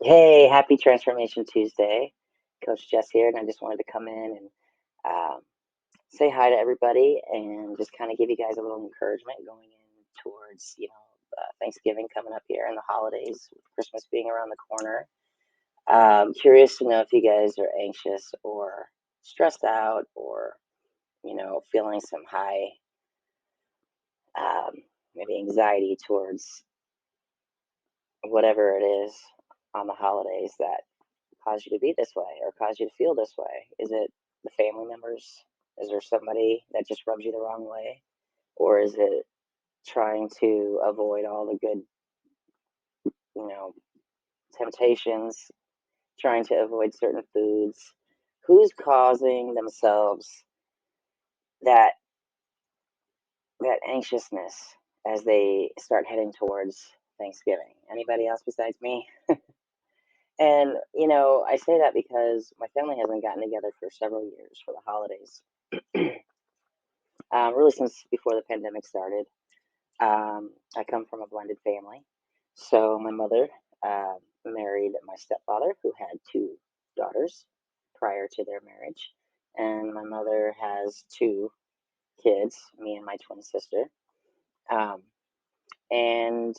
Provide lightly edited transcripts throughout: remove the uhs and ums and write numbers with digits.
Hey, happy Transformation Tuesday. Coach Jess here, and I just wanted to come in and um, say hi to everybody and just kind of give you guys a little encouragement going in towards, Thanksgiving coming up here and the holidays, with Christmas being around the corner. Curious to know if you guys are anxious or stressed out or, feeling some high, um, maybe anxiety towards whatever it is on the holidays that cause you to be this way or cause you to feel this way? Is it the family members? Is there somebody that just rubs you the wrong way? Or is it trying to avoid all the good, you know, temptations, trying to avoid certain foods? Who's causing themselves that that anxiousness as they start heading towards Thanksgiving? Anybody else besides me? And I say that because my family hasn't gotten together for several years for the holidays. Really since before the pandemic started. I come from a blended family. So my mother married my stepfather, who had two daughters prior to their marriage. And my mother has two kids, me and my twin sister. Um, and,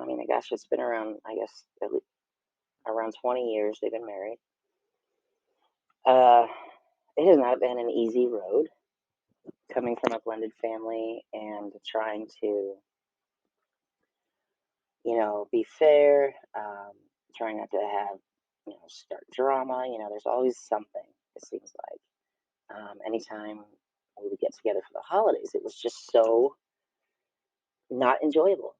I mean, gosh, it's been around, I guess, at least around 20 years they've been married. Uh, it has not been an easy road coming from a blended family and trying to be fair, try not to have, start drama. There's always something, it seems like. Anytime we would get together for the holidays, it was just so not enjoyable.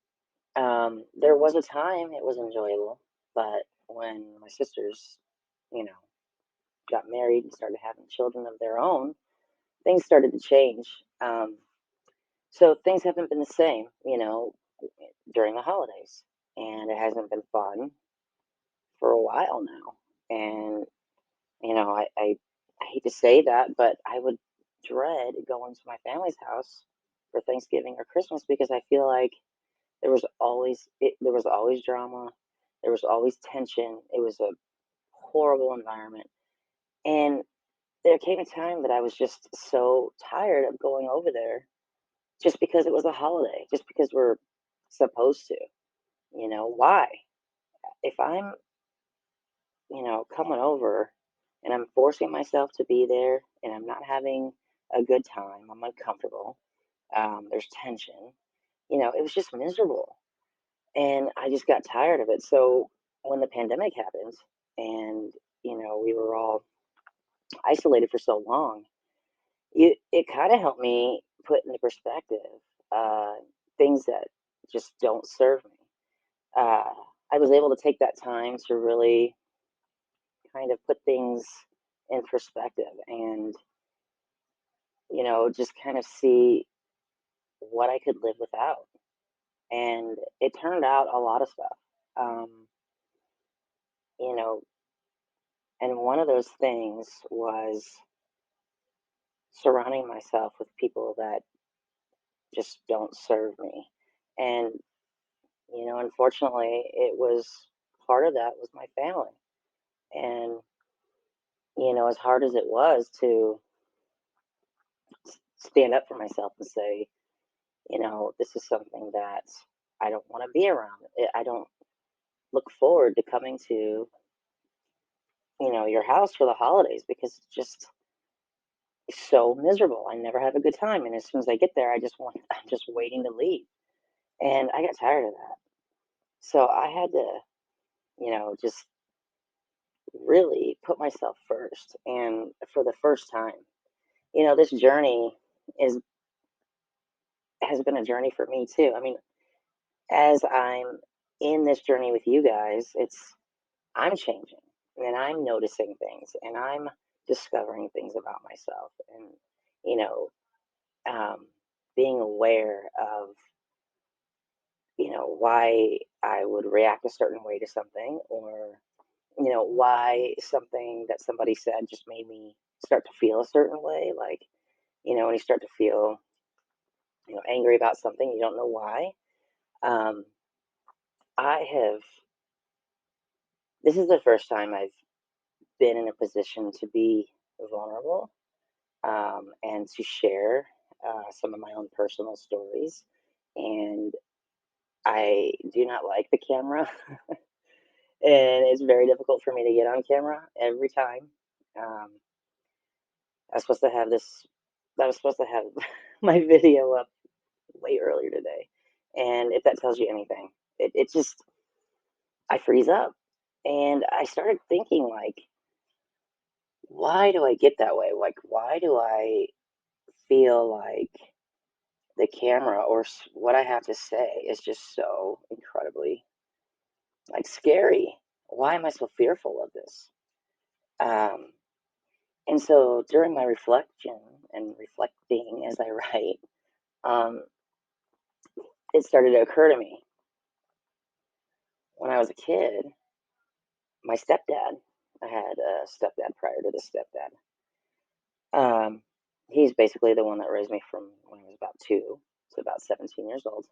There was a time it was enjoyable, but when my sisters, you know, got married and started having children of their own, things started to change. So things haven't been the same, during the holidays, and it hasn't been fun for a while now. And I hate to say that, but I would dread going to my family's house for Thanksgiving or Christmas because I feel like there was always drama, there was always tension. It was a horrible environment, and there came a time that I was just so tired of going over there just because it was a holiday, just because we're supposed to. Why? If I'm coming over and I'm forcing myself to be there and I'm not having a good time, I'm uncomfortable, there's tension, it was just miserable. And I just got tired of it. So when the pandemic happened and, we were all isolated for so long, it kind of helped me put into perspective uh, things that just don't serve me. Uh, I was able to take that time to really kind of put things in perspective and just kind of see what I could live without. And it turned out a lot of stuff. Um, you know, and one of those things was surrounding myself with people that just don't serve me. And, unfortunately, it was part of that was my family. And, as hard as it was to stand up for myself and say, this is something that I don't want to be around. I don't look forward to coming to, your house for the holidays because it's just so miserable. I never have a good time. And as soon as I get there, I'm just waiting to leave. And I got tired of that. So I had to, just really put myself first. And for the first time, this journey is has been a journey for me too. I mean, as I'm in this journey with you guys, I'm changing and I'm noticing things and I'm discovering things about myself and, you know, um, being aware of, why I would react a certain way to something or, why something that somebody said just made me start to feel a certain way. Like, when you start to feel, angry about something, you don't know why. Um, I have this is the first time I've been in a position to be vulnerable, and to share some of my own personal stories. And I do not like the camera, and it's very difficult for me to get on camera every time. Um, I was supposed to have this. I was supposed to have my video up way earlier today, and if that tells you anything, it just I freeze up, and I started thinking like, why do I get that way? Like, why do I feel like the camera or what I have to say is just so incredibly like scary? Why am I so fearful of this? Um, and so during my reflection and reflecting as I write, um, it started to occur to me when I was a kid, my stepdad, I had a stepdad prior to this stepdad. Um, he's basically the one that raised me from when I was about 2 to about 17 years old,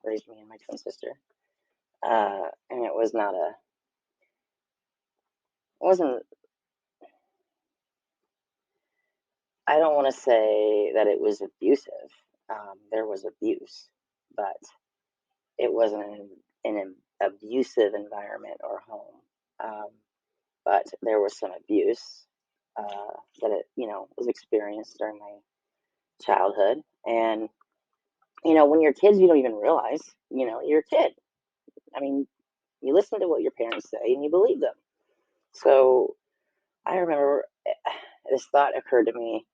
raised me and my twin sister. And it was not a, it wasn't, I don't want to say that it was abusive. There was abuse, but it wasn't an abusive environment or home. Um, but there was some abuse that was experienced during my childhood. And when you're kids, you don't even realize, you're a kid. I mean, you listen to what your parents say and you believe them. So I remember this thought occurred to me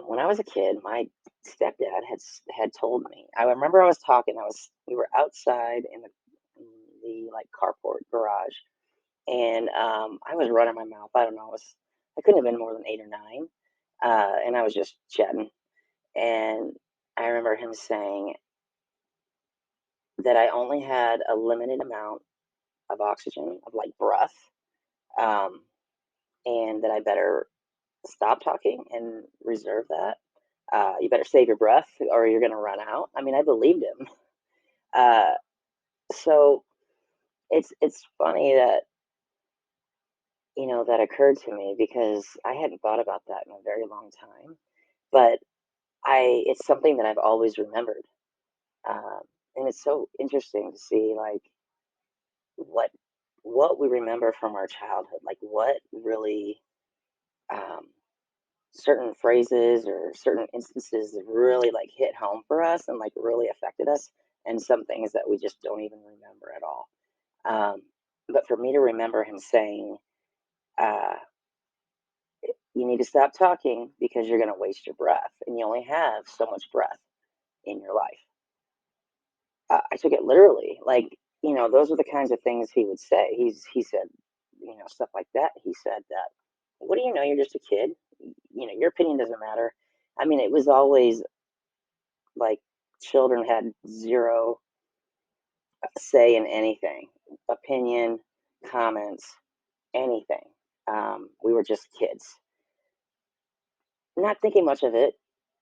when I was a kid. My stepdad had told me. I remember I was talking. We were outside in the like carport garage, and I was running my mouth. I don't know. I couldn't have been more than 8 or 9, and I was just chatting. And I remember him saying that I only had a limited amount of oxygen, of like breath, um, and that I better stop talking and reserve that. You better save your breath or you're going to run out. I mean, I believed him. Uh, so it's funny that that occurred to me because I hadn't thought about that in a very long time. But it's something that I've always remembered, um, and it's so interesting to see like what what we remember from our childhood, like what really um, certain phrases or certain instances that really like hit home for us and like really affected us, and some things that we just don't even remember at all. Um, but for me to remember him saying, uh, "You need to stop talking because you're going to waste your breath, and you only have so much breath in your life." I took it literally. Like, those are the kinds of things he would say. He said, stuff like that. He said that, "What do you know? You're just a kid. Your opinion doesn't matter." I mean, it was always like children had zero say in anything, opinion, comments, anything. We were just kids. Not thinking much of it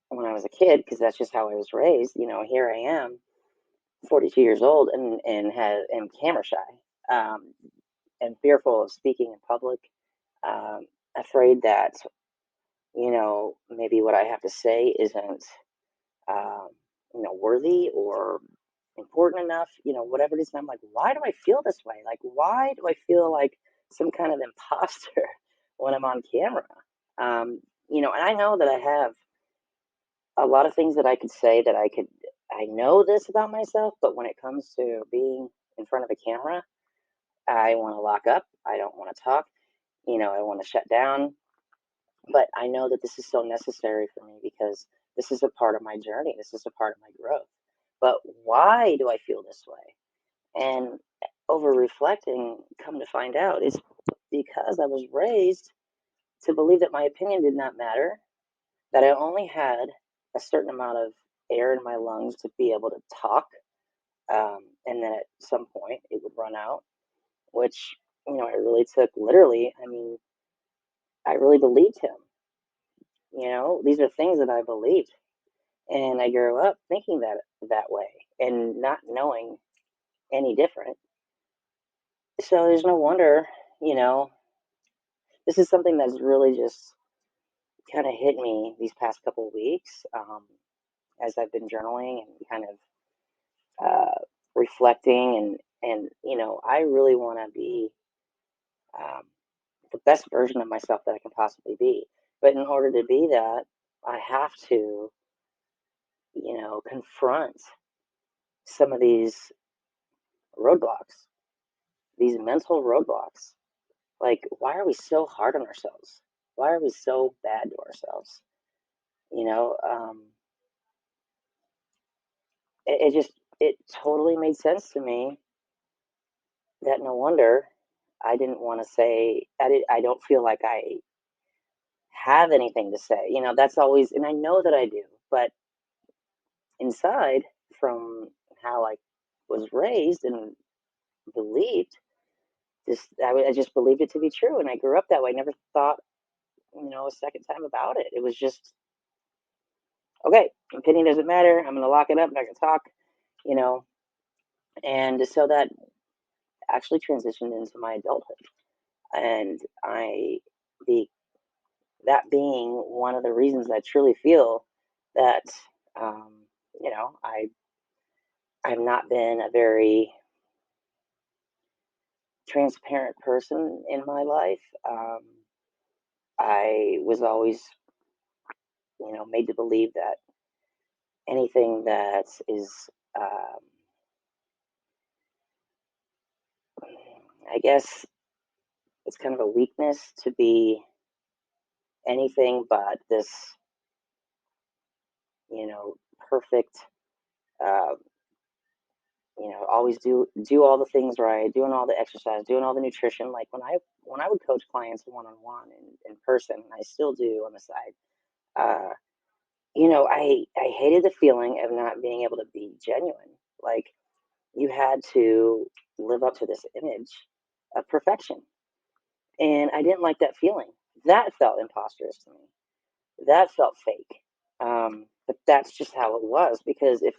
when I was a kid because that's just how I was raised. Here I am, 42 years old, and am camera shy. And fearful of speaking in public, afraid that maybe what I have to say isn't um, worthy or important enough, whatever it is. And I'm like, why do I feel this way? Like, why do I feel like some kind of imposter when I'm on camera? And I know that I have a lot of things that I could say that I know this about myself, but when it comes to being in front of a camera, I want to lock up. I don't want to talk. I want to shut down. But I know that this is so necessary for me because this is a part of my journey. This is a part of my growth. But why do I feel this way? And over reflecting, come to find out, it's because I was raised to believe that my opinion did not matter, that I only had a certain amount of air in my lungs to be able to talk, and then at some point it would run out, which, I really took literally. I mean, I really believed him. These are things that I believed. And I grew up thinking that way and not knowing any different. So there's no wonder, you know, this is something that's really just kind of hit me these past couple of weeks, as I've been journaling and kind of reflecting, and I really want to be um, the best version of myself that I can possibly be. But in order to be that, I have to, confront some of these roadblocks, these mental roadblocks. Like, why are we so hard on ourselves? Why are we so bad to ourselves? You know, it totally made sense to me that no wonder I didn't want to say I don't feel like I have anything to say. That's always, and I know that I do, but inside, from how I was raised and believed, I just believed it to be true, and I grew up that way. I never thought, a second time about it. It was just okay. Opinion doesn't matter. I'm gonna lock it up. I'm not gonna talk. You know, and so that actually transitioned into my adulthood, and the that being one of the reasons I truly feel that um, I've not been a very transparent person in my life. I was always, made to believe that anything that is, um, I guess, it's kind of a weakness to be anything but this, perfect. Uh, always do all the things right, doing all the exercise, doing all the nutrition. Like when I would coach clients one on one in person, and I still do on the side. Uh, I hated the feeling of not being able to be genuine. Like you had to live up to this image of perfection, and I didn't like that feeling. That felt imposterous to me. That felt fake. But that's just how it was, because if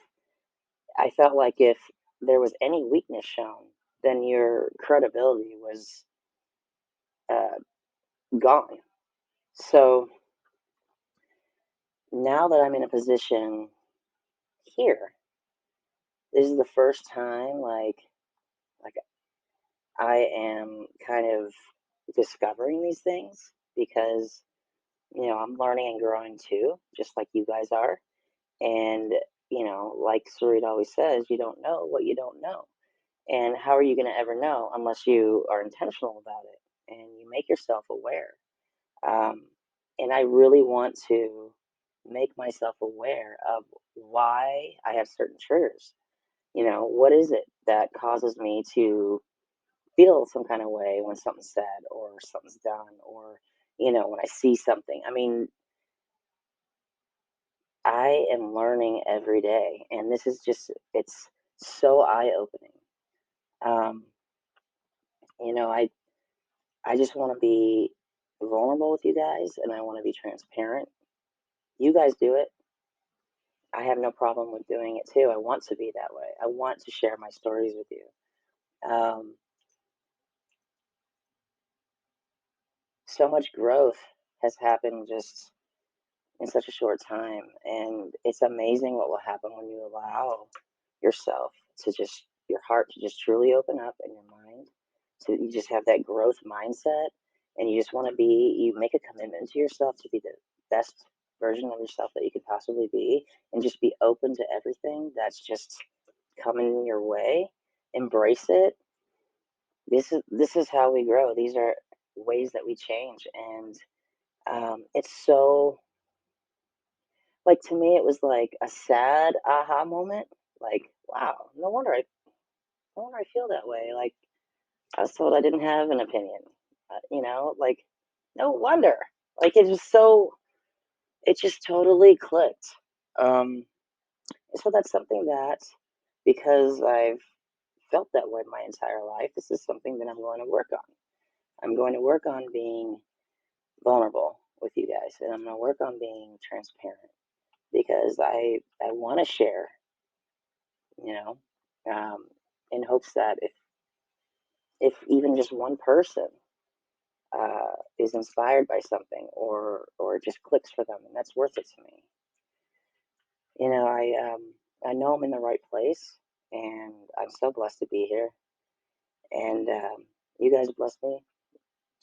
I felt like if there was any weakness shown, then your credibility was uh, gone. So now that I'm in a position here, this is the first time like I am kind of discovering these things, because I'm learning and growing too, just like you guys are. And like Sarita always says, you don't know what you don't know. And how are you going to ever know unless you are intentional about it and you make yourself aware? Um, and I really want to make myself aware of why I have certain triggers. What is it that causes me to feel some kind of way when something's said or something's done, or, when I see something? I mean, I am learning every day, and this is it's so eye opening. Um, I just want to be vulnerable with you guys, and I want to be transparent. You guys do it. I have no problem with doing it too. I want to be that way. I want to share my stories with you. Um, so much growth has happened just in such a short time, and it's amazing what will happen when you allow yourself to just your heart to just truly open up, and your mind to you just have that growth mindset, and you just want to be you make a commitment to yourself to be the best version of yourself that you could possibly be, and just be open to everything that's just coming your way. Embrace it. This is how we grow. These are ways that we change, and it's so, like, to me, it was like a sad aha moment. Like, wow, no wonder I feel that way. Like, I was told I didn't have an opinion. Like, no wonder. Like, it just totally clicked. Um, so that's something that, because I've felt that way my entire life, this is something that I'm going to work on. I'm going to work on being vulnerable with you guys, and I'm going to work on being transparent, because I want to share, you know. Um, in hopes that if even just one person is inspired by something or it just clicks for them, and that's worth it to me. You know, I know I'm in the right place, and I'm so blessed to be here. And you guys bless me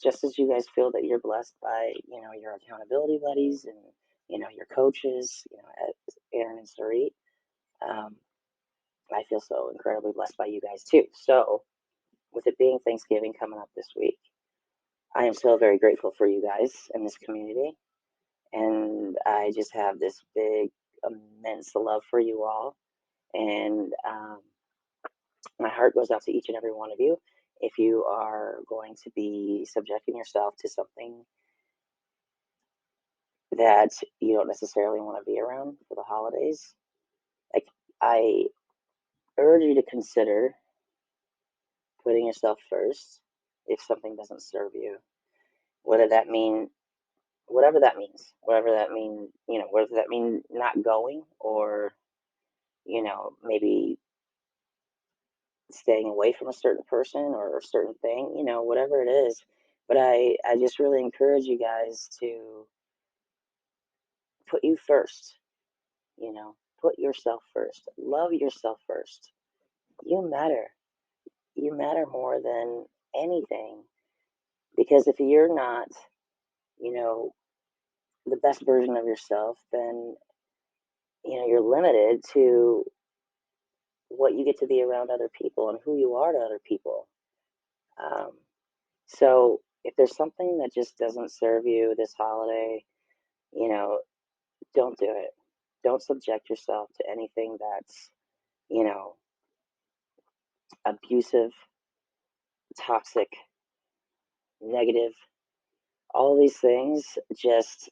just as you guys feel that you're blessed by your accountability buddies and your coaches, Aaron and Sarit. Um, I feel so incredibly blessed by you guys too. So, with it being Thanksgiving coming up this week, I am so very grateful for you guys in this community. And I just have this big, immense love for you all. And my heart goes out to each and every one of you. If you are going to be subjecting yourself to something that you don't necessarily want to be around for the holidays, like I urge you to consider putting yourself first if something doesn't serve you. Whether that mean whatever that mean, whether that mean not going or maybe staying away from a certain person or a certain thing, whatever it is. But I just really encourage you guys to put you first, put yourself first. Love yourself first. You matter. You matter more than anything. Because if you're not, you know, the best version of yourself, then, you're limited to what you get to be around other people and who you are to other people. Um, so if there's something that just doesn't serve you this holiday, you know, don't do it. Don't subject yourself to anything that's, you know, abusive, toxic, negative. All of these things just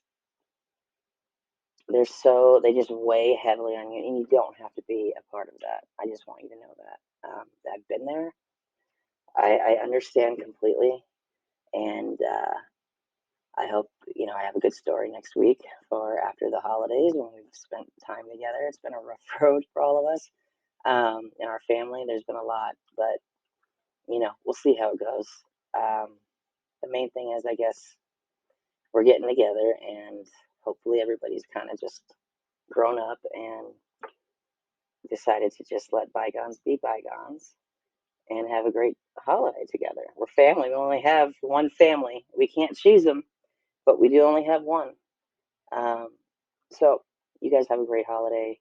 they just weigh heavily on you, and you don't have to be a part of that. I just want you to know that I've been there. I understand completely, and I hope I have a good story next week for after the holidays when we've spent time together. It's been a rough road for all of us in our family. There's been a lot, but we'll see how it goes. Um, the main thing is, I guess, we're getting together, and hopefully everybody's kind of just grown up and decided to just let bygones be bygones and have a great holiday together. We're family. We only have one family. We can't choose them, but we do only have one. Um, so you guys have a great holiday.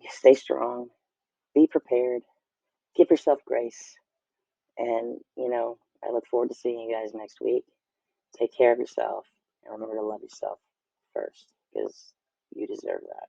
Stay strong. Be prepared. Give yourself grace. And, I look forward to seeing you guys next week. Take care of yourself and remember to love yourself first because you deserve that.